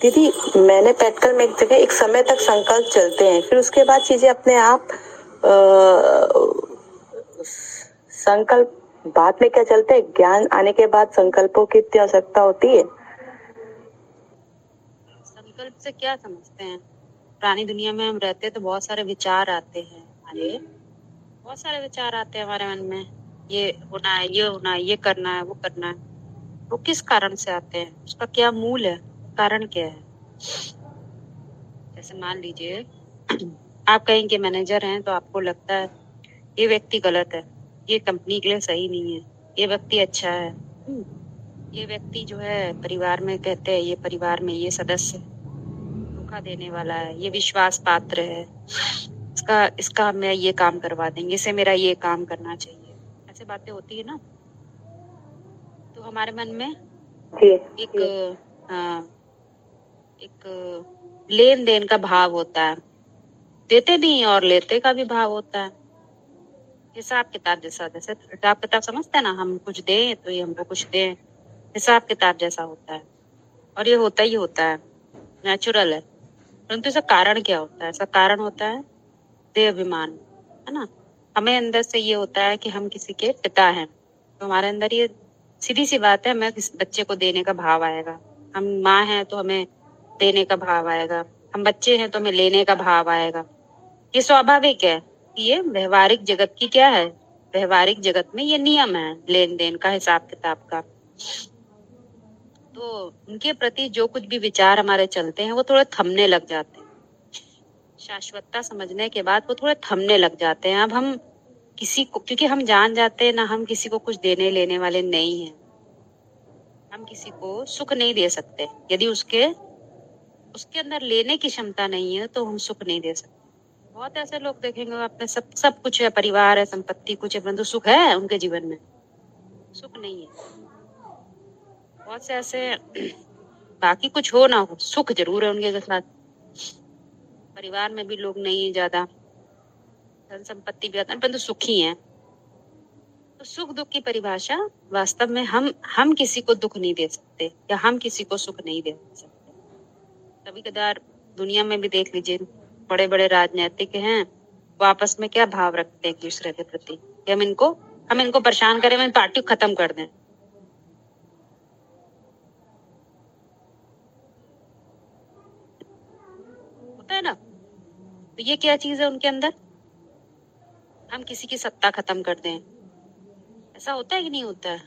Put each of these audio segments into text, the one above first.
दीदी, मैंने प्रैक्टिकल में एक जगह एक समय तक संकल्प चलते हैं, फिर उसके बाद चीजें अपने आप संकल्प बाद में क्या चलते हैं? ज्ञान आने के बाद संकल्पों की इतनी आवश्यकता होती है? संकल्प से क्या समझते हैं? पुरानी दुनिया में हम रहते तो बहुत सारे विचार आते हैं हमारे, बहुत सारे विचार आते हैं हमारे मन में। ये होना है, ये होना है, ये करना है, वो करना है। वो किस कारण से आते हैं? उसका क्या मूल है? कारण क्या है? जैसे मान लीजिए आप कहीं के मैनेजर हैं, तो आपको लगता है ये व्यक्ति गलत है, ये कंपनी के लिए सही नहीं है, ये व्यक्ति अच्छा है। ये व्यक्ति जो है परिवार में कहते हैं ये परिवार में ये सदस्य धोखा देने वाला है, ये विश्वास पात्र है, इसका इसका मैं ये काम करवा देंगे, इसे मेरा ये काम करना चाहिए। ऐसे बातें होती है ना, तो हमारे मन में एक लेन देन का भाव होता है, देते भी और लेते का भी भाव होता है। हिसाब किताब जैसा, जैसे हिसाब किताब समझते हैं ना, हम कुछ दें तो ये हमको कुछ दें, हिसाब किताब जैसा होता है। और ये होता ही होता है, नेचुरल है। परंतु इसका कारण क्या होता है? इसका कारण होता है देह अभिमान, है ना। हमें अंदर से ये होता है कि हम किसी के पिता हैं, तो हमारे अंदर ये सीधी सी बात है, हमें किस बच्चे को देने का भाव आएगा। हम माँ हैं तो हमें देने का भाव आएगा, हम बच्चे हैं तो हमें लेने का भाव आएगा। ये स्वाभाविक है। ये व्यवहारिक जगत की क्या है? व्यवहारिक जगत में ये नियम है लेन देन का, हिसाब किताब का। तो उनके प्रति जो कुछ भी विचार हमारे चलते हैं वो थोड़े थमने लग जाते हैं। शाश्वतता समझने के बाद वो थोड़े थमने लग जाते हैं। अब हम किसी को, क्योंकि हम जान जाते हैं ना, हम किसी को कुछ देने लेने वाले नहीं हैं। हम किसी को सुख नहीं दे सकते। यदि उसके उसके अंदर लेने की क्षमता नहीं है तो हम सुख नहीं दे सकते। बहुत ऐसे लोग देखेंगे, अपने सब कुछ है, परिवार है, संपत्ति कुछ है, परंतु सुख है उनके जीवन में? सुख नहीं है। बहुत से ऐसे बाकी कुछ हो ना हो, सुख जरूर है उनके साथ। परिवार में भी लोग नहीं है ज्यादा, धन संपत्ति भी आता है, परंतु सुखी है। तो सुख दुख की परिभाषा वास्तव में हम किसी को दुख नहीं दे सकते, या हम किसी को सुख नहीं दे सकते। कभी कदार दुनिया में भी देख लीजिए, बड़े बड़े राजनीतिक हैं, वो आपस में क्या भाव रखते हैं एक दूसरे के प्रति कि हम इनको परेशान करें, हम पार्टी को खत्म कर दें। होता है ना। तो ये क्या चीज है उनके अंदर? हम किसी की सत्ता खत्म कर दें। ऐसा होता है कि नहीं होता है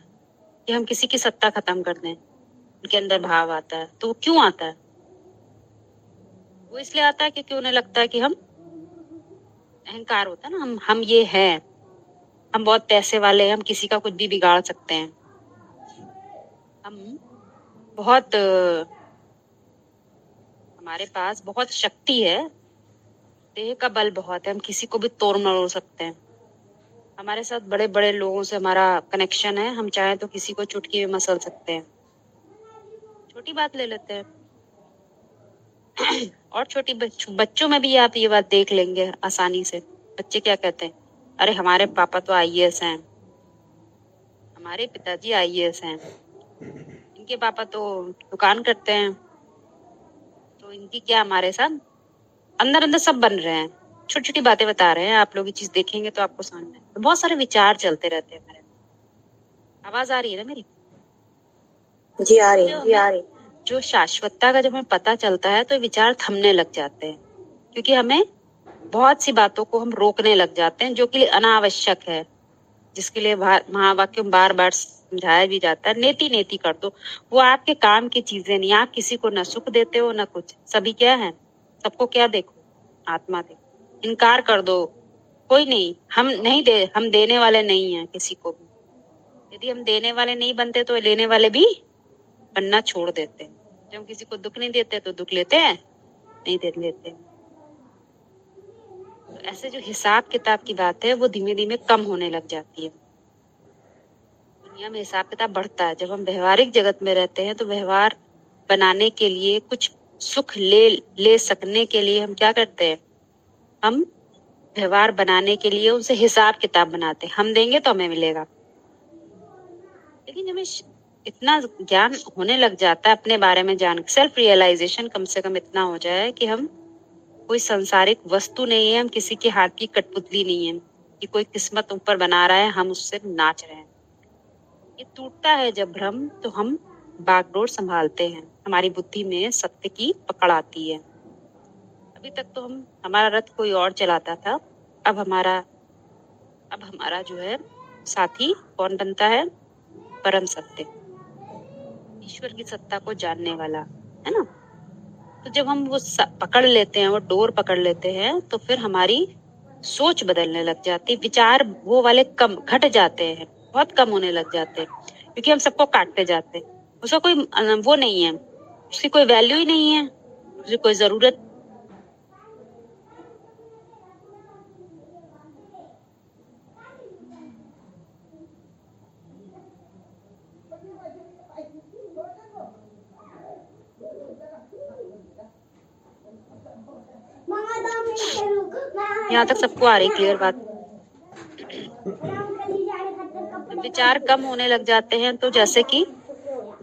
कि हम किसी की सत्ता खत्म कर दें? उनके अंदर भाव आता है। तो वो क्यों आता है? वो इसलिए आता है क्योंकि उन्हें लगता है कि हम, अहंकार होता है ना, हम ये हैं, हम बहुत पैसे वाले हैं, हम किसी का कुछ भी बिगाड़ सकते हैं, हम बहुत हमारे पास बहुत शक्ति है, देह का बल बहुत है, हम किसी को भी तोड़ मरोड़ सकते हैं। हमारे साथ बड़े बड़े लोगों से हमारा कनेक्शन है, हम चाहे तो किसी को चुटकी में मसल सकते हैं। छोटी बात ले लेते हैं। और छोटी बच्चों में भी आप ये बात देख लेंगे आसानी से। बच्चे क्या कहते हैं? अरे हमारे पापा तो आईएएस हैं, हमारे पिताजी आईएएस हैं, इनके पापा तो दुकान करते हैं, तो इनकी क्या हमारे साथ। अंदर अंदर सब बन रहे हैं, छोटी छोटी बातें बता रहे हैं। आप लोग ये चीज देखेंगे तो आपको समझ में, तो बहुत सारे विचार चलते रहते हैं हमारे। आवाज आ रही है ना मेरी? जी आ रही है, जी आ रही। जो शाश्वतता का जब हमें पता चलता है तो विचार थमने लग जाते हैं, क्योंकि हमें बहुत सी बातों को हम रोकने लग जाते हैं जो कि अनावश्यक है, जिसके लिए महावाक्य बार बार समझाया भी जाता है, नेति नेति कर दो। वो आपके काम की चीजें नहीं। आप किसी को न सुख देते हो न कुछ। सभी क्या है? सबको क्या देखो? आत्मा देखो। इनकार कर दो, कोई नहीं, हम नहीं दे, हम देने वाले नहीं हैं किसी को भी। यदि हम देने वाले नहीं बनते तो लेने वाले भी बनना छोड़ देते हैं। जब हम किसी को दुख नहीं देते तो दुख लेते हैं, नहीं दे लेते। तो ऐसे जो हिसाब किताब की बात है वो धीमे धीमे कम होने लग जाती है। दुनिया में हिसाब किताब बढ़ता है। जब हम व्यवहारिक जगत में रहते हैं तो व्यवहार बनाने के लिए, कुछ सुख ले सकने के लिए हम क्या करते हैं? हम व्यवहार बनाने के लिए उनसे हिसाब किताब बनाते हैं। हम देंगे तो हमें मिलेगा। लेकिन हमें इतना ज्ञान होने लग जाता है अपने बारे में जान, सेल्फ रियलाइजेशन कम से कम इतना हो जाए कि हम कोई संसारिक वस्तु नहीं है, हम किसी के हाथ की कठपुतली नहीं है कि कोई किस्मत ऊपर बना रहा है, हम उससे नाच रहे हैं। ये टूटता है जब भ्रम, तो हम बागडोर संभालते हैं, हमारी बुद्धि में सत्य की पकड़ आती है। अभी तक तो हमारा रथ कोई और चलाता था, अब हमारा जो है साथी कौन बनता है? परम सत्य, ईश्वर की सत्ता को जानने वाला, है ना। तो जब हम वो पकड़ लेते हैं, वो डोर पकड़ लेते हैं, तो फिर हमारी सोच बदलने लग जाती, विचार वो वाले कम घट जाते हैं, बहुत कम होने लग जाते हैं, क्योंकि हम सबको काटते जाते हैं। उसका कोई वो नहीं है, उसकी कोई वैल्यू ही नहीं है, उसकी कोई जरूरत। यहाँ तक सबको आ रही क्लियर बात? विचार कम होने लग जाते हैं, तो जैसे कि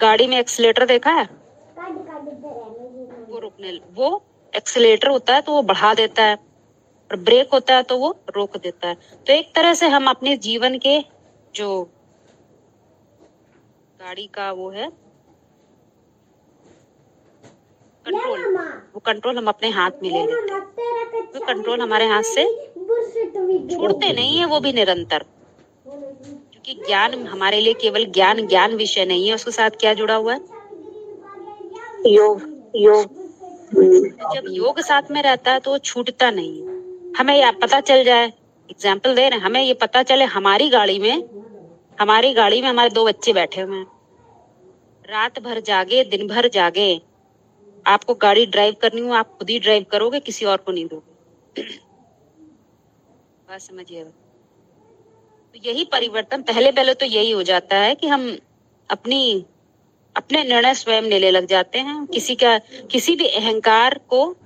गाड़ी में एक्सीलेटर देखा है, वो एक्सीलेटर होता है तो वो बढ़ा देता है, और ब्रेक होता है तो वो रोक देता है। तो एक तरह से हम अपने जीवन के जो गाड़ी का वो है कंट्रोल, वो कंट्रोल हम अपने हाथ में ले लेते हैं। तो कंट्रोल हमारे हाथ से छोड़ते नहीं है, वो भी निरंतर, क्योंकि ज्ञान हमारे लिए केवल ज्ञान विषय नहीं है, उसके साथ क्या जुड़ा हुआ है? योग। जब योग साथ में रहता है तो वो छूटता नहीं है। हमें यह पता चल जाए, एग्जाम्पल दे रहे हैं, हमें ये पता चले हमारी गाड़ी में हमारे 2 बच्चे बैठे हुए हैं, रात भर जागे दिन भर जागे, आपको गाड़ी ड्राइव करनी हो आप खुद ही ड्राइव करोगे, किसी और को नहीं दोगे। बात समझिएगा। तो यही परिवर्तन पहले तो यही हो जाता है कि हम अपने निर्णय स्वयं लेने लग जाते हैं, किसी भी अहंकार को,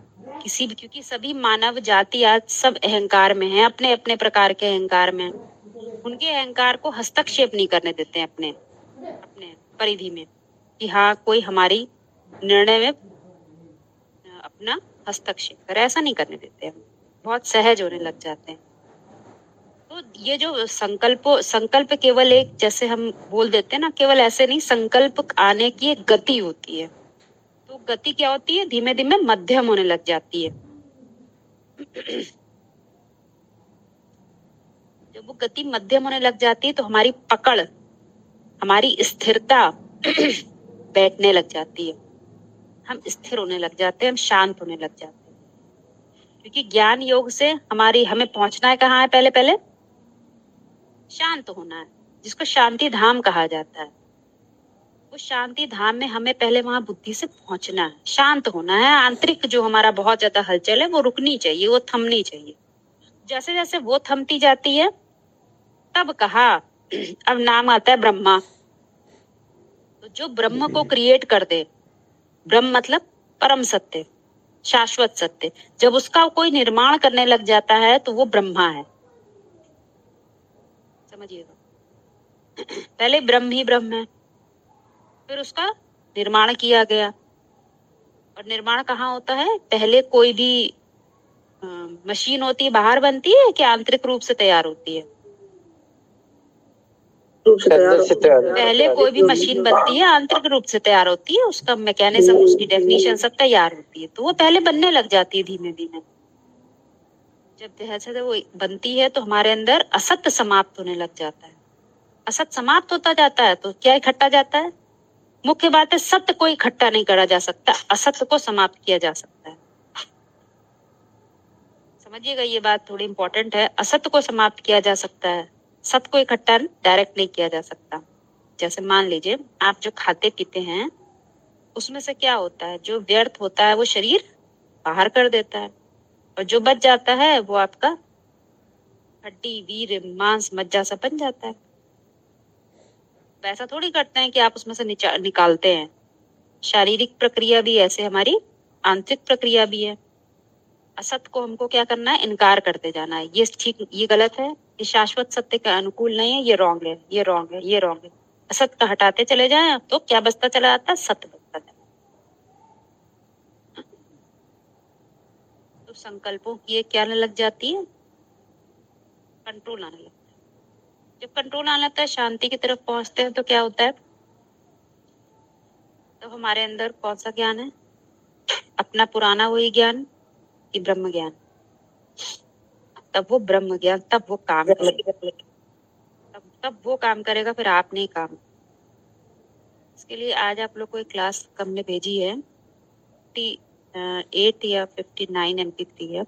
क्योंकि सभी मानव जाति आज सब अहंकार में है, अपने अपने प्रकार के अहंकार में, उनके अहंकार को हस्तक्षेप नहीं करने देते हैं अपने परिधि में, कि हाँ कोई हमारी निर्णय में अपना हस्तक्षेप करे, ऐसा नहीं करने देते हैं, बहुत सहज होने लग जाते हैं। तो ये जो संकल्प केवल एक, जैसे हम बोल देते हैं ना, केवल ऐसे नहीं, संकल्प आने की एक गति होती है। तो गति क्या होती है? धीमे धीमे मध्यम होने लग जाती है। जब वो गति मध्यम होने लग जाती है तो हमारी पकड़, हमारी स्थिरता बैठने लग जाती है, हम स्थिर होने लग जाते हैं, हम शांत होने लग जाते हैं। क्योंकि ज्ञान योग से हमें पहुंचना है कहाँ है? पहले शांत होना है, जिसको शांति धाम कहा जाता है। वो शांति धाम में हमें पहले वहां बुद्धि से पहुंचना है, शांत होना है। आंतरिक जो हमारा बहुत ज्यादा हलचल है वो रुकनी चाहिए, वो थमनी चाहिए। जैसे जैसे वो थमती जाती है, तब कहा अब नाम आता है ब्रह्मा। तो जो ब्रह्म को क्रिएट कर दे, ब्रह्म मतलब परम सत्य, शाश्वत सत्य, जब उसका कोई निर्माण करने लग जाता है तो वो ब्रह्मा है, समझिएगा। पहले ब्रह्म ही ब्रह्म है, फिर उसका निर्माण किया गया। और निर्माण कहाँ होता है? पहले कोई भी मशीन होती है बाहर बनती है कि आंतरिक रूप से तैयार होती है? पहले कोई भी मशीन बनती है आंतरिक रूप से तैयार होती है, उसका मैकेनिज्म, उसकी डेफिनेशन सब तैयार होती है, तो वो पहले बनने लग जाती है धीमे धीमे। जब जैसे वो बनती है तो हमारे अंदर असत्य समाप्त होने लग जाता है। असत समाप्त होता जाता है तो क्या इकट्ठा जाता है? मुख्य बात है, सत्य को इकट्ठा नहीं करा जा सकता, असत्य को समाप्त किया जा सकता है। समझिएगा, ये बात थोड़ी इंपॉर्टेंट है। असत्य को समाप्त किया जा सकता है, सत्य को इकट्ठा डायरेक्ट नहीं किया जा सकता। जैसे मान लीजिए आप जो खाते पीते हैं उसमें से क्या होता है? जो व्यर्थ होता है वो शरीर बाहर कर देता है, और जो बच जाता है वो आपका हड्डी, वीर, मांस, मज्जा सब बन जाता है। वैसा थोड़ी करते हैं कि आप उसमें से निकालते हैं। शारीरिक प्रक्रिया भी ऐसे हमारी आंतरिक प्रक्रिया भी है। असत को हमको क्या करना है? इनकार करते जाना है। ये गलत है, ये शाश्वत सत्य के अनुकूल नहीं है, ये रॉन्ग है, ये रॉन्ग है, ये रॉन्ग है। असत का हटाते चले जाएं तो क्या बचता चला जाता है? सत बचता चला। तो संकल्पों की ये क्या आने लग जाती है? कंट्रोल आने लगता है। जब कंट्रोल आने लगता है, शांति की तरफ पहुंचते हैं, तो क्या होता है? तो हमारे अंदर कौन सा ज्ञान है? अपना पुराना वही ज्ञान कि ब्रह्म ज्ञान? तब वो ब्रह्म ज्ञान, तब वो काम करेगा, तब वो काम करेगा, फिर आप नहीं काम। इसके लिए आज आप लोग को एक क्लास हमने भेजी है, 58 या 59 MP3 है,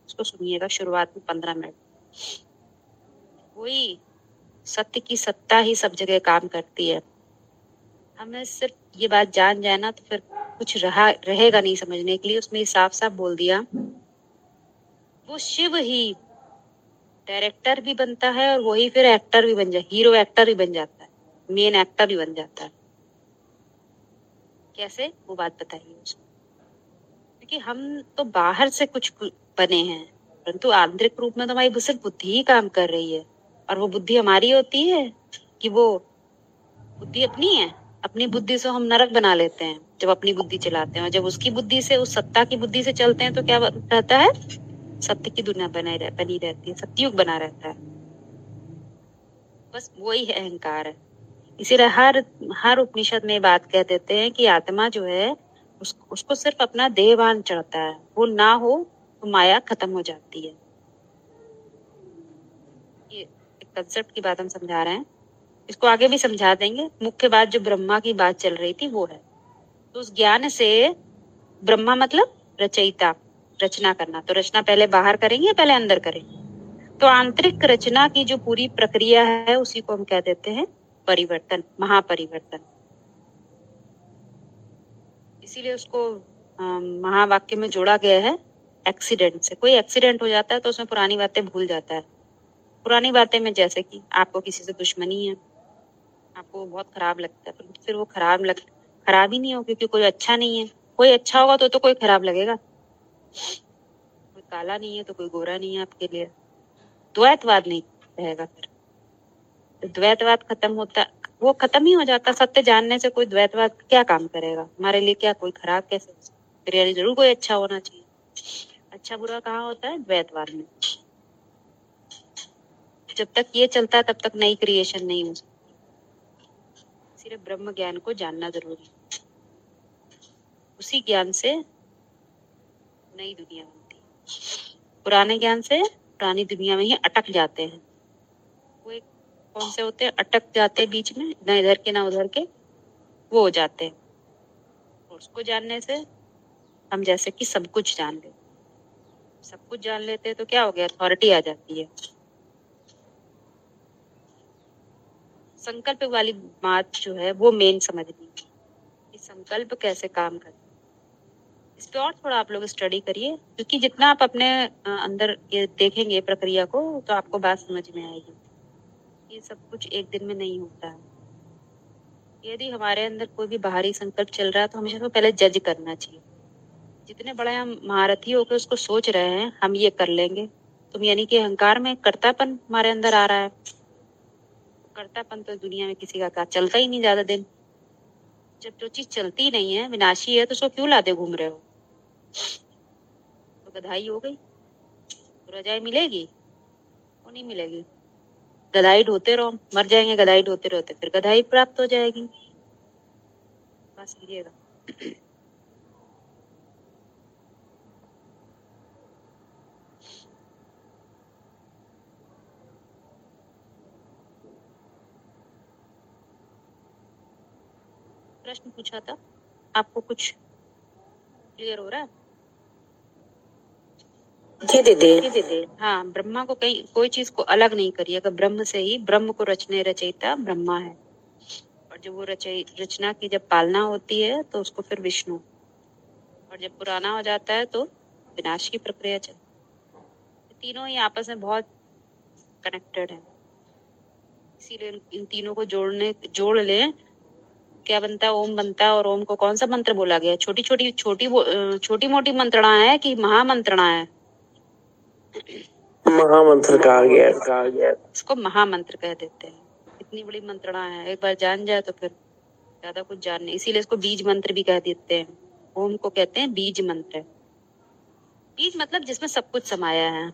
उसको सुनिएगा। शुरुआत में 15 मिनट। वही सत्य की सत्ता ही सब जगह काम करती है। हमें सिर्फ ये बात जान जाए ना, तो फिर कुछ रहेगा नहीं समझने के लिए। उसमें साफ साफ बोल दिया, वो शिव ही डायरेक्टर भी बनता है और वही फिर एक्टर भी बन जाए, हीरो एक्टर भी बन जाता है, मेन एक्टर भी बन जाता है। कैसे? वो बात बताइए उसको। क्योंकि हम तो बाहर से कुछ बने हैं, परंतु आंतरिक रूप में तो हमारी सिर्फ बुद्धि ही काम कर रही है। और वो बुद्धि हमारी होती है कि वो बुद्धि अपनी है? अपनी बुद्धि से हम नरक बना लेते हैं जब अपनी बुद्धि चलाते हैं, और जब उसकी बुद्धि से, उस सत्ता की बुद्धि से चलते हैं, तो क्या रहता है? सत्य की दुनिया बनी रहती है, सत्युग बना रहता है। बस वही है अहंकार है। इसीलिए हर उपनिषद में बात कह देते हैं कि आत्मा जो है, उसको सिर्फ अपना देहभान चढ़ता है। वो ना हो तो माया खत्म हो जाती है। ये एक कंसेप्ट की बात हम समझा रहे हैं, इसको आगे भी समझा देंगे। मुख्य बात जो ब्रह्मा की बात चल रही थी वो है, तो उस ज्ञान से ब्रह्मा मतलब रचयिता, रचना करना। तो रचना पहले बाहर करेंगे या पहले अंदर करेंगे? तो आंतरिक रचना की जो पूरी प्रक्रिया है, उसी को हम कह देते हैं परिवर्तन, महापरिवर्तन। इसीलिए उसको महावाक्य में जोड़ा गया है एक्सीडेंट से। कोई एक्सीडेंट हो जाता है तो उसमें पुरानी बातें भूल जाता है। पुरानी बातें में जैसे कि आपको किसी से दुश्मनी है, आपको बहुत खराब लगता है, तो फिर वो खराब ही नहीं हो, क्योंकि कोई अच्छा नहीं है। कोई अच्छा होगा तो कोई खराब लगेगा। कोई काला नहीं है तो कोई गोरा नहीं है आपके लिए। द्वैतवाद नहीं रहेगा। फिर तो द्वैतवाद खत्म होता, वो खत्म ही हो जाता। सत्य जानने से कोई द्वैतवाद क्या काम करेगा हमारे लिए? क्या कोई खराब कैसे? फिर यानी जरूर कोई अच्छा होना चाहिए। अच्छा बुरा कहाँ होता है? द्वैतवाद में। जब तक ये चलता है तब तक नई क्रिएशन नहीं हो सकती। सिर्फ ब्रह्म ज्ञान को जानना जरूरी है। उसी ज्ञान से नई दुनिया बनती है। पुराने ज्ञान से पुरानी दुनिया में ही अटक जाते हैं। वो एक कौन से होते हैं? अटक जाते हैं बीच में, ना इधर के ना उधर के, वो हो जाते हैं। और उसको जानने से हम जैसे कि सब कुछ जान लेते। सब कुछ जान लेते हैं तो क्या हो गया? अथॉरिटी आ जाती है। संकल्प वाली बात जो है वो मेन समझनी है कि संकल्प कैसे काम करता है। इस पे और थोड़ा आप लोग स्टडी करिए, क्योंकि जितना आप अपने अंदर ये देखेंगे प्रक्रिया को, तो आपको बात समझ में आएगी। ये सब कुछ एक दिन में नहीं होता है। यदि हमारे अंदर कोई भी बाहरी संकल्प चल रहा है, तो हमें उसको पहले जज करना चाहिए। जितने बड़े हम महारथी होकर उसको सोच रहे हैं हम ये कर लेंगे, तुम यानी कि अहंकार में कर्तापन हमारे अंदर आ रहा है। कर्तापन तो दुनिया में किसी का चलता ही नहीं ज्यादा दिन। जब जो चीज चलती ही नहीं है, विनाशी है, तो उसको क्यों लादे घूम रहे हो? तो गधाई हो गई। तो रजाई मिलेगी? वो नहीं मिलेगी। गधाई ढोते रहो, मर जाएंगे गधाई ढोते रहते, फिर गधाई प्राप्त हो जाएगी। बस समझिएगा। प्रश्न पूछा था, आपको कुछ क्लियर हो रहा है? जी दीदी। हाँ, ब्रह्मा को कहीं कोई चीज को अलग नहीं करिए। अगर ब्रह्म से ही, ब्रह्म को रचने रचयिता ब्रह्मा है। और जब वो रचना की जब पालना होती है तो उसको फिर विष्णु, और जब पुराना हो जाता है तो विनाश की प्रक्रिया चलती। तीनों ही आपस में बहुत कनेक्टेड है। इसीलिए इन तीनों को जोड़ ले, क्या बनता है? ओम बनता है। और ओम को कौन सा मंत्र बोला गया? छोटी मोटी मंत्रणा है कि महामंत्रणा है? महामंत्र कहा गया। इसको महामंत्र कह देते हैं। इतनी बड़ी मंत्रणा है, एक बार जान जाए तो फिर ज्यादा कुछ जान नहीं, इसीलिए इसको बीज मंत्र भी कह देते हैं। ओम को कहते हैं बीज मंत्र। बीज मतलब जिसमें सब कुछ समाया है,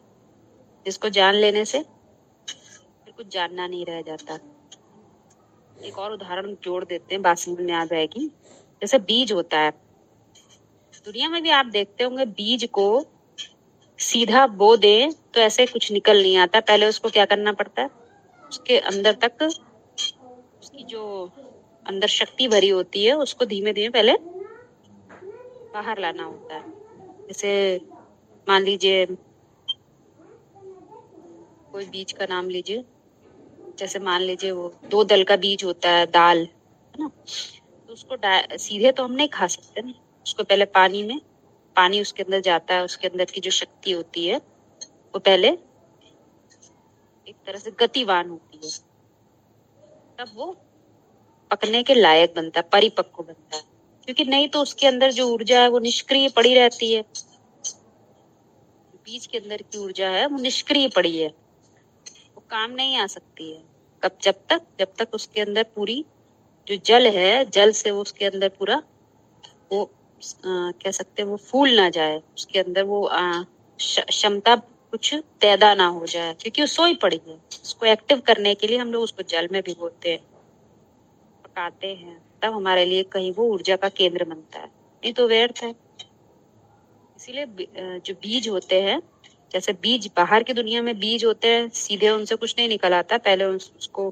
जिसको जान लेने से फिर कुछ जानना नहीं रह जाता। एक और उदाहरण जोड़ देते हैं, बात समझ में आ जाएगी। जैसे बीज होता है, दुनिया में भी आप देखते होंगे, बीज को सीधा बो दे तो ऐसे कुछ निकल नहीं आता, पहले उसको क्या करना पड़ता है, उसके अंदर तक उसकी जो अंदर शक्ति भरी होती है उसको धीमे धीमे पहले बाहर लाना होता है। जैसे मान लीजिए कोई बीज का नाम लीजिए, जैसे मान लीजिए वो 2 दल का बीज होता है, दाल है ना, तो उसको सीधे तो हम नहीं खा सकते ना, उसको पहले पानी उसके अंदर जाता है, उसके अंदर की जो शक्ति होती है वो पहले एक तरह से गतिवान होती है, तब वो पकने के लायक बनता है, परिपक्व बनता है। क्योंकि नहीं तो उसके अंदर जो ऊर्जा है वो निष्क्रिय पड़ी रहती है। बीज के अंदर की ऊर्जा है वो निष्क्रिय पड़ी है, वो काम नहीं आ सकती है। कब? जब तक उसके अंदर पूरी जो जल है, जल से वो उसके अंदर पूरा वो कह सकते हैं वो फूल ना जाए, उसके अंदर वो क्षमता कुछ पैदा ना हो जाए, क्योंकि वो सोई पड़ी है। उसको एक्टिव करने के लिए हम लोग उसको जल में भिगोते हैं, पकाते हैं, तब हमारे लिए कहीं वो ऊर्जा का केंद्र बनता है, नहीं तो व्यर्थ है। इसीलिए जो बीज होते हैं, जैसे बीज बाहर की दुनिया में बीज होते हैं, सीधे उनसे कुछ नहीं निकल आता, पहले उसको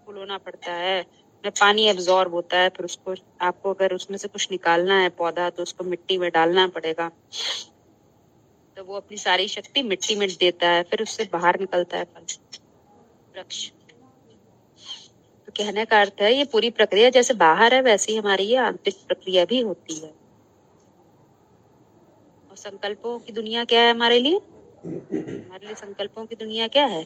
फुलोना पड़ता है, में पानी एब्जॉर्ब होता है, फिर उसको आपको अगर उसमें से कुछ निकालना है पौधा तो उसको मिट्टी में डालना पड़ेगा, तो वो अपनी सारी शक्ति मिट्टी में देता है, फिर उससे बाहर निकलता है फल, वृक्ष। तो कहने का अर्थ है ये पूरी प्रक्रिया जैसे बाहर है वैसे ही हमारी ये आंतरिक प्रक्रिया भी होती है। और संकल्पों की दुनिया क्या है हमारे लिए? हमारे लिए संकल्पों की दुनिया क्या है?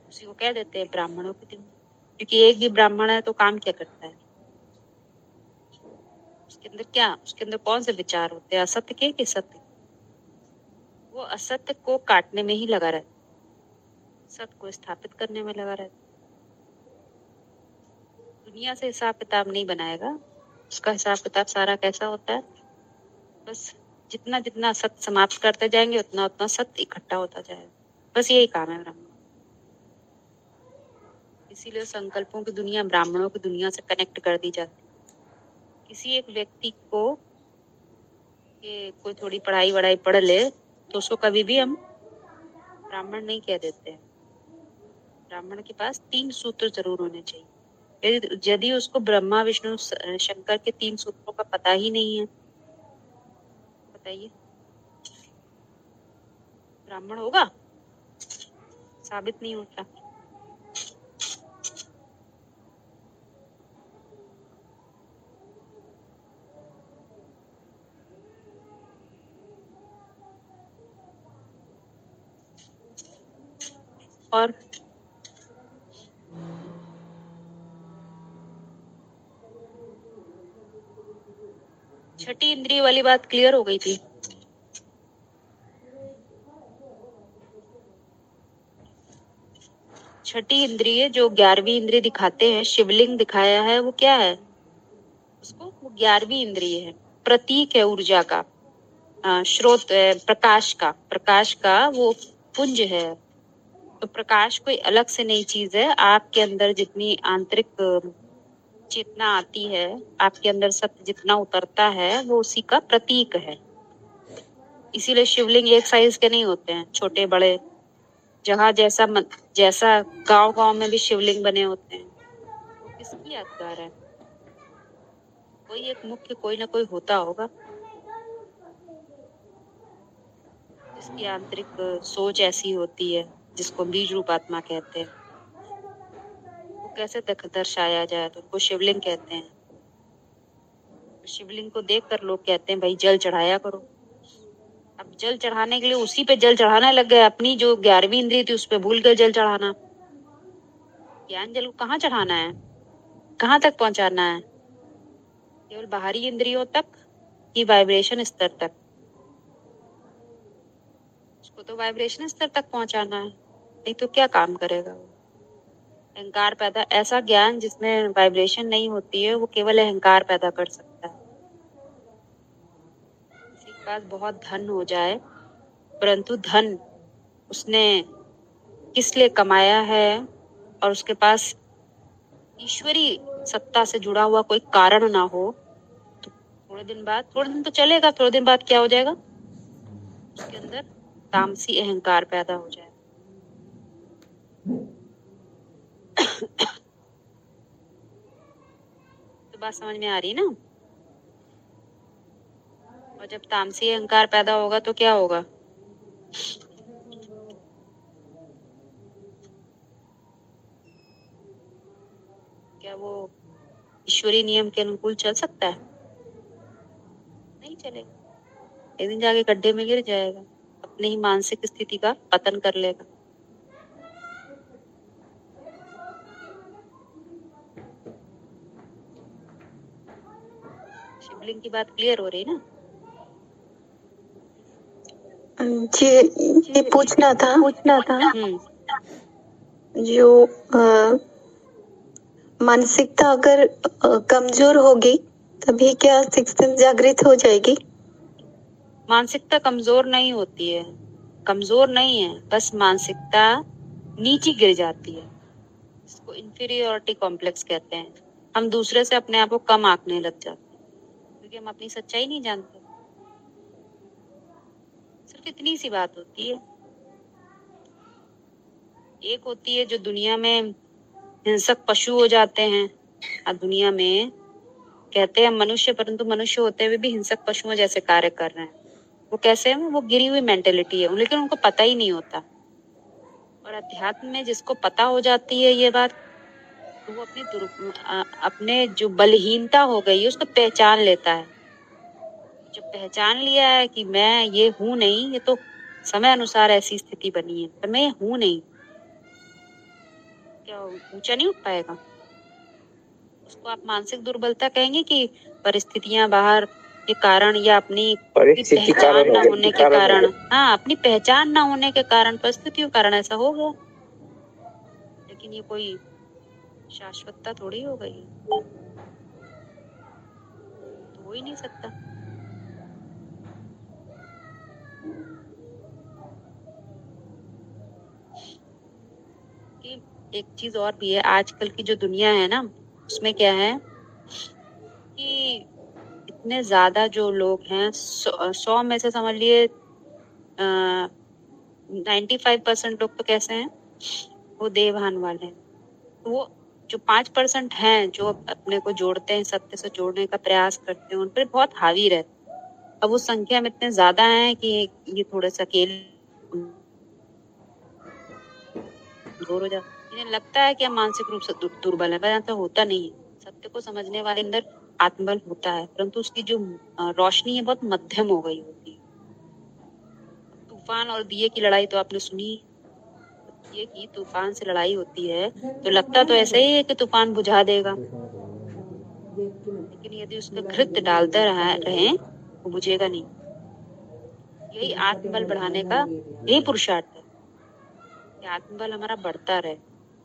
उसी को कह देते हैं ब्राह्मणों की दुनिया, क्योंकि एक भी ब्राह्मण है तो काम क्या करता है? उसके अंदर कौन से विचार होते हैं, असत्य के कि सत्य? वो असत्य को काटने में ही लगा रहता है, सत्य को स्थापित करने में लगा रहता है। दुनिया से हिसाब किताब नहीं बनाएगा, उसका हिसाब किताब सारा कैसा होता है, बस जितना जितना सत्य समाप्त करते जाएंगे उतना उतना सत्य इकट्ठा होता जाएगा, बस यही काम है ब्राह्मण। इसीलिए संकल्पों की दुनिया ब्राह्मणों की दुनिया से कनेक्ट कर दी जाती है। किसी एक व्यक्ति को कि कोई थोड़ी पढ़ाई वढ़ाई पढ़ ले तो उसको कभी भी हम ब्राह्मण नहीं कह देते हैं। ब्राह्मण के पास 3 सूत्र जरूर होने चाहिए। यदि उसको ब्रह्मा विष्णु शंकर के 3 सूत्रों का पता ही नहीं है, बताइए ब्राह्मण होगा? साबित नहीं होता। और छठी इंद्रिय वाली बात क्लियर हो गई थी। छठी इंद्रिय जो 11वीं इंद्रिय दिखाते हैं, शिवलिंग दिखाया है, वो क्या है? उसको वो 11वीं इंद्रिय है, प्रतीक है ऊर्जा का, स्रोत है प्रकाश का वो पुंज है। तो प्रकाश कोई अलग से नई चीज है, आपके अंदर जितनी आंतरिक चेतना आती है, आपके अंदर सत्य जितना उतरता है, वो उसी का प्रतीक है। इसीलिए शिवलिंग एक साइज के नहीं होते हैं, छोटे बड़े, जहाँ जैसा गांव गांव में भी शिवलिंग बने होते हैं। वो किसकी यादगार है? कोई एक मुख्य कोई ना कोई होता होगा जिसकी आंतरिक सोच ऐसी होती है, जिसको बीज रूप आत्मा कहते हैं। वो कैसे दर्शाया जाए तो उनको शिवलिंग कहते हैं। शिवलिंग को देखकर लोग कहते हैं भाई जल चढ़ाया करो। अब जल चढ़ाने के लिए उसी पे जल चढ़ाने लग गए, अपनी जो 11वीं इंद्रिय थी उस पे भूल गए जल चढ़ाना। ज्ञान जल को कहाँ चढ़ाना है, कहाँ तक पहुंचाना है? केवल बाहरी इंद्रियों तक कि वाइब्रेशन स्तर तक? उसको तो वाइब्रेशन स्तर तक पहुंचाना है, नहीं तो क्या काम करेगा वो? अहंकार पैदा, ऐसा ज्ञान जिसमें वाइब्रेशन नहीं होती है वो केवल अहंकार पैदा कर सकता है। किसी के पास बहुत धन हो जाए, परंतु धन उसने किस लिए कमाया है और उसके पास ईश्वरी सत्ता से जुड़ा हुआ कोई कारण ना हो, तो थोड़े दिन तो चलेगा, थोड़े दिन बाद क्या हो जाएगा, उसके अंदर तामसी अहंकार पैदा हो जाएगा। तो बात समझ में आ रही ना। और जब तामसी अहंकार पैदा होगा तो क्या होगा, क्या वो ईश्वरीय नियम के अनुकूल चल सकता है? नहीं चलेगा। एक दिन जाके गड्ढे में गिर जाएगा, अपनी ही मानसिक स्थिति का पतन कर लेगा। शिवलिंग की बात क्लियर हो रही है ना? ये पूछना था जो मानसिकता अगर कमजोर होगी तभी क्या सिक्स्थ सेंस जागृत हो जाएगी? मानसिकता कमजोर नहीं होती है, कमजोर नहीं है, बस मानसिकता नीचे गिर जाती है। इसको इंफीरियोरिटी कॉम्प्लेक्स कहते हैं। हम दूसरे से अपने आप को कम आंकने लग जाते हैं क्योंकि हम अपनी सच्चाई नहीं जानते। सिर्फ इतनी सी बात होती है। एक होती है जो दुनिया में हिंसक पशु हो जाते हैं, और दुनिया में कहते हैं मनुष्य, परंतु मनुष्य होते हुए भी हिंसक पशुओं जैसे कार्य कर रहे हैं। वो कैसे हैं? वो गिरी हुई मेंटेलिटी है, लेकिन उनको पता ही नहीं होता। और अध्यात्म में जिसको पता हो जाती है ये बात, तो वो अपने जो बलहीनता हो गई है उसको पहचान लेता है। जब पहचान लिया है कि मैं ये हूं नहीं, ये तो समय अनुसार ऐसी स्थिति बनी है, पर मैं ये हूं नहीं, क्या ऊंचा नहीं उठ पाएगा? उसको आप मानसिक दुर्बलता कहेंगे कि परिस्थितियां बाहर के कारण या अपनी पहचान ना होने के कारण? हाँ, अपनी पहचान ना होने के कारण, परिस्थितियों के कारण ऐसा हो गया। लेकिन ये कोई शाश्वतता थोड़ी हो गई, तो हो ही नहीं सकता। कि एक चीज और भी है, आजकल की जो दुनिया है ना, उसमें क्या है कि इतने ज्यादा जो लोग हैं, 100 में से समझ लिए 95% लोग तो कैसे हैं, वो देवभान वाले हैं। वो जो 5% हैं जो अपने को जोड़ते हैं, सत्य से जोड़ने का प्रयास करते हैं, उन पर बहुत हावी रहते हैं। अब उस संख्या में इतने ज्यादा हैं कि ये थोड़े से अकेले कमजोर हो जाते। इन्हें लगता है कि हम मानसिक रूप से दुर्बल है, पर ऐसा होता नहीं है। सत्य को समझने वाले अंदर आत्मबल होता है, परंतु उसकी जो रोशनी है बहुत मध्यम हो गई होती है। तूफान और दिए की लड़ाई तो आपने सुनी, दिए की तूफान से लड़ाई होती है तो लगता तो ऐसा ही है कि तूफान बुझा देगा, लेकिन यदि उसमें घृत डालते रहे वो बुझेगा नहीं। यही आत्मबल बढ़ाने का यही पुरुषार्थ है कि आत्मबल हमारा बढ़ता रहे,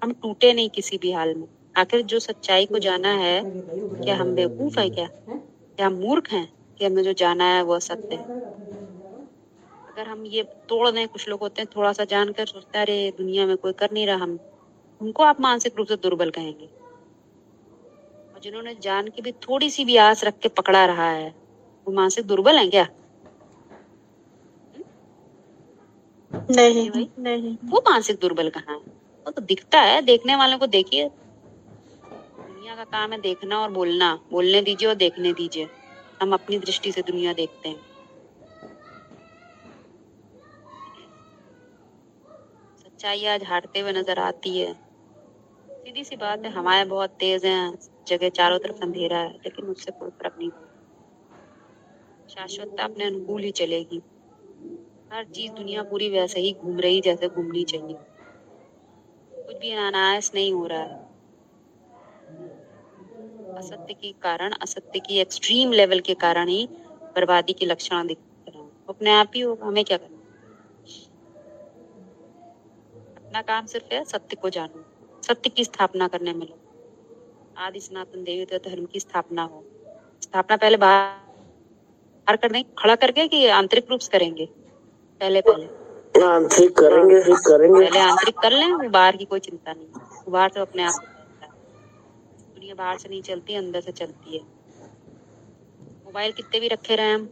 हम टूटे नहीं किसी भी हाल में। आखिर जो सच्चाई को जाना है, क्या हम बेवकूफ है? क्या हम मूर्ख हैं कि हमें जो जाना है वो सत्य है? अगर हम ये तोड़ दें, कुछ लोग होते हैं थोड़ा सा जानकर सोचते हैं अरे दुनिया में कोई कर नहीं रहा, हम उनको आप मानसिक रूप से दुर्बल कहेंगे। और जिन्होंने जान के भी थोड़ी सी भी आस रख के पकड़ा रहा है, वो मानसिक दुर्बल है क्या? नहीं। वो मानसिक दुर्बल कहाँ है? वो तो दिखता है, देखने वालों को देखिए। दुनिया का काम है देखना और बोलना, बोलने दीजिए और देखने दीजिए। हम अपनी दृष्टि से दुनिया देखते हैं। सच्चाई आज हारते हुए नजर आती है। सीधी सी बात है, हवाएं बहुत तेज हैं, जगह चारों तरफ अंधेरा है, लेकिन उससे कोई फर्क नहीं पड़ता। शाश्वतता अपने अनुकूल ही चलेगी। हर चीज दुनिया पूरी वैसे ही घूम रही जैसे घूमनी चाहिए। कुछ भी अनायास नहीं हो रहा है। असत्य के कारण, असत्य की एक्सट्रीम लेवल के कारण ही बर्बादी के लक्षण दिख रहे हैं। अपने आप ही होगा, हमें क्या करना। अपना काम सिर्फ है सत्य को जानो, सत्य की स्थापना करने में लगे। आदि सनातन देवी तो धर्म की स्थापना हो। स्थापना पहले बाहर करने खड़ा करके कि आंतरिक रूप से करेंगे? पहले आंतरिक करेंगे। पहले आंतरिक कर लें, वो बाहर की कोई चिंता नहीं। वो बाहर तो अपने आप होता है। दुनिया बाहर से नहीं चलती, अंदर से चलती है। मोबाइल कितने भी रखे रहे हम,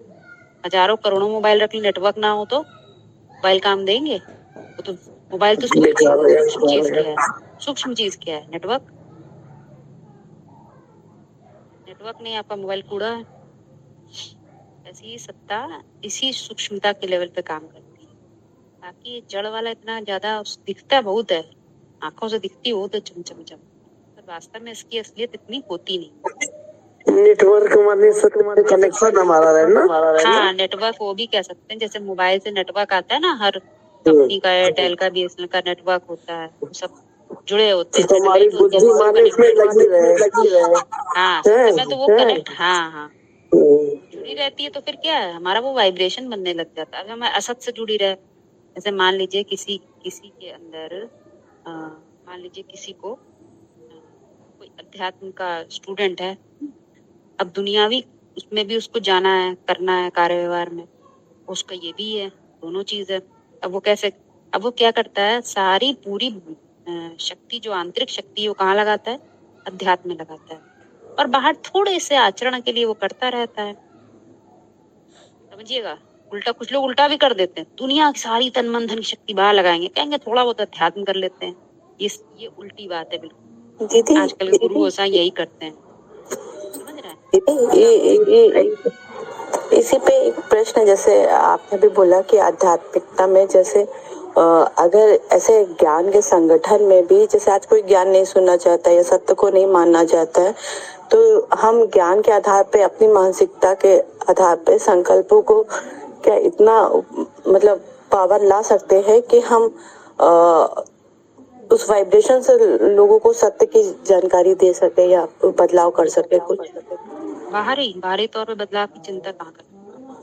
हजारों करोड़ों मोबाइल रख लें, नेटवर्क ना हो तो मोबाइल काम देंगे? वो तो मोबाइल तो सूक्ष्म चीज क्या है? नेटवर्क। नेटवर्क नहीं, आपका मोबाइल कूड़ा है। ऐसी ही सत्ता इसी सूक्ष्मता के लेवल पे काम करती है। बाकी ये जड़ वाला इतना ज्यादा दिखता बहुत है, आंखों से दिखती हो तो चमचम, पर वास्तव में इसकी असलियत इतनी होती नहीं। नेटवर्क माने कनेक्शन हमारा रहना। हाँ, नेटवर्क वो भी कह सकते हैं, जैसे मोबाइल से नेटवर्क आता है ना, हर कंपनी का, एयरटेल का, बीएसएनएल का नेटवर्क होता है, वो सब जुड़े होते हैं। हमारी बुद्धि माने इसमें लगी रहे। हाँ, समय तो वो कनेक्ट, हाँ जुड़ी रहती है। तो फिर क्या है, हमारा वो वाइब्रेशन बनने लग जाता है। अगर मैं असत से जुड़ी रहे, जैसे मान लीजिए किसी के अंदर मान लीजिए किसी को कोई अध्यात्म का स्टूडेंट है, अब दुनियावी उसमें भी उसको जाना है, करना है कार्य व्यवहार में, उसका ये भी है, दोनों चीज है। अब वो क्या करता है, सारी पूरी शक्ति, जो आंतरिक शक्ति है, वो कहाँ लगाता है? अध्यात्म में लगाता है। और बाहर थोड़े से आचरण के लिए वो करता रहता है, समझिएगा। उल्टा, कुछ लोग उल्टा भी कर देते हैं, दुनिया की सारी तन मन धन की शक्ति बाहर लगाएंगे, कहेंगे थोड़ा बहुत अध्यात्म कर लेते हैं। ये उल्टी बात है बिल्कुल। दीदी आजकल के गुरु ऐसा यही करते हैं, समझ रहे हैं? इसी पे एक प्रश्न है, जैसे आपने भी बोला कि आध्यात्मिकता में जैसे अगर ऐसे ज्ञान के संगठन में भी, जैसे आज कोई ज्ञान नहीं सुनना चाहता है या सत्य को नहीं मानना चाहता है, तो हम ज्ञान के आधार पे, अपनी मानसिकता के आधार पे संकल्पों को क्या इतना मतलब पावर ला सकते हैं कि हम उस वाइब्रेशन से लोगों को सत्य की जानकारी दे सके या बदलाव कर सके कुछ? बाहरी तौर पे बदलाव की चिंता कहाँ करते?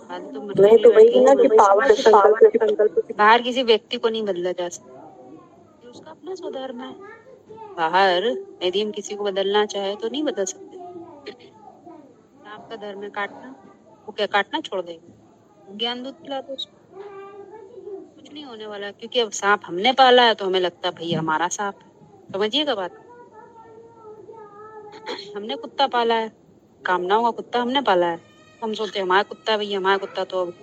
नहीं तो वही ना कि पावर संकल्प बाहर किसी व्यक्ति को नहीं बदला जा सकता, ये उसका अपना स्वधर्म है। बाहर यदि हम किसी को बदलना चाहे तो नहीं बदल सकते। आपका धर्म है काटना, वो क्या काटना छोड़ देगा? ज्ञान दूध पिला दो उसको, कुछ नहीं होने वाला। क्योंकि अब सांप हमने पाला है तो हमें लगता है भैया हमारा सांप है, समझिएगा बात। हमने कुत्ता पाला है, कामनाओं का कुत्ता हमने पाला है, हम सोचते हैं हमारा कुत्ता, भैया हमारा कुत्ता, तो अब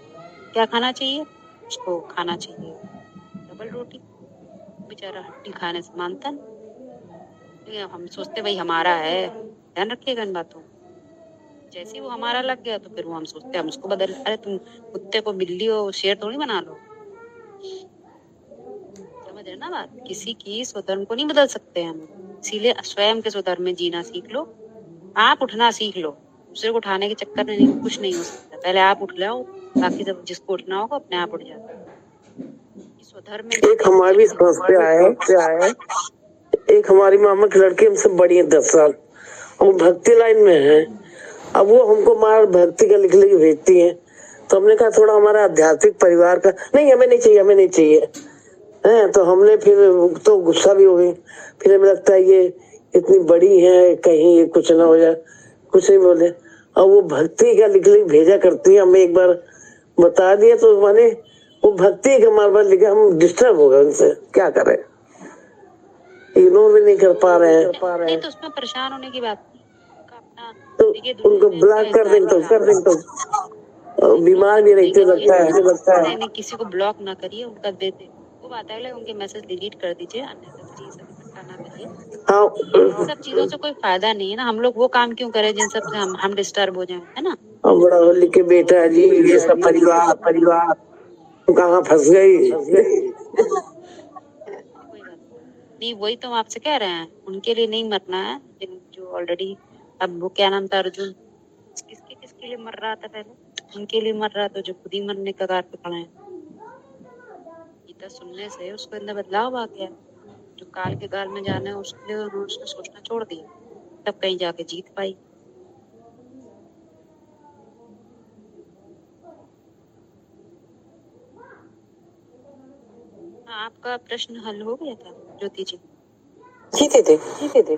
क्या खाना चाहिए उसको? खाना चाहिए डबल रोटी। बेचारा हड्डी खाने से मानता नहीं। हम सोचते भाई हमारा है, ध्यान रखिएगा इन बातों। जैसे ही वो हमारा लग गया तो फिर वो हम सोचते हैं हम उसको बदल। अरे तुम कुत्ते को बिल्ली हो शेर थोड़ी बना लो, समझ रहे ना बात। किसी की स्वधर्म को नहीं बदल सकते हम, इसीलिए स्वयं के स्वधर्म में जीना सीख लो। आप उठना सीख लो, दूसरे को उठाने के चक्कर में नहीं, कुछ नहीं हो सकता। पहले आप उठ जाओ, बाकी जब जिसको उठना होगा अपने आप उठ जाता है। स्वधर्म में एक हमारी समझ पे आया है, एक हमारी मामा की लड़की हमसे बड़ी है 10 साल, वो भक्ति लाइन में है। अब वो हमको मार भक्ति का लिख लिख भेजती है, तो हमने कहा थोड़ा हमारा आध्यात्मिक परिवार का नहीं, हमें नहीं चाहिए है। तो हमने फिर तो गुस्सा भी हो गई। फिर हमें लगता है ये इतनी बड़ी है, कहीं ये कुछ ना हो जाए, कुछ नहीं बोले। और वो भक्ति का लिख लिख भेजा करती है, हमें एक बार बता दिया तो माने वो भक्ति का हमारे पास लिखा, हम डिस्टर्ब हो गए उनसे, क्या करें, इग्नोर भी नहीं कर पा रहे हैं। नहीं तो उसमें परेशान होने की बात नहीं, अपना तो उनको ब्लॉक कर दें तो बीमार भी रहते लगता है। नहीं, किसी को ब्लॉक ना करिए, उनका दे दे वो बात है, उनके मैसेज डिलीट कर दीजिए, अननेसेसरी सब इकट्ठा ना करिए। इन सब चीजों से कोई फायदा नहीं है ना, हम लोग वो काम क्यों करें जिन सब से हम डिस्टर्ब हो जाएं, है ना। बड़ा होली के बेटा जी, ये सब परिवार कहाँ फंस गई। कोई बात नहीं, वही तो हम आपसे कह रहे हैं, उनके लिए नहीं मरना है जो ऑलरेडी, अब वो क्या नाम था, अर्जुन, किसके लिए मर रहा था पहले? उनके लिए मर रहा था जो खुद ही मरने के कगार पे खड़े हैं। गीता सुनने से उसको अंदर बदलाव आ गया, जो काल के गाल में जाना है उसके लिए उसने सोचना छोड़ दिया, तब कहीं जाके जीत पाई। हाँ, आपका प्रश्न हल हो गया था ज्योति जी? जी दीदी, जी दीदी।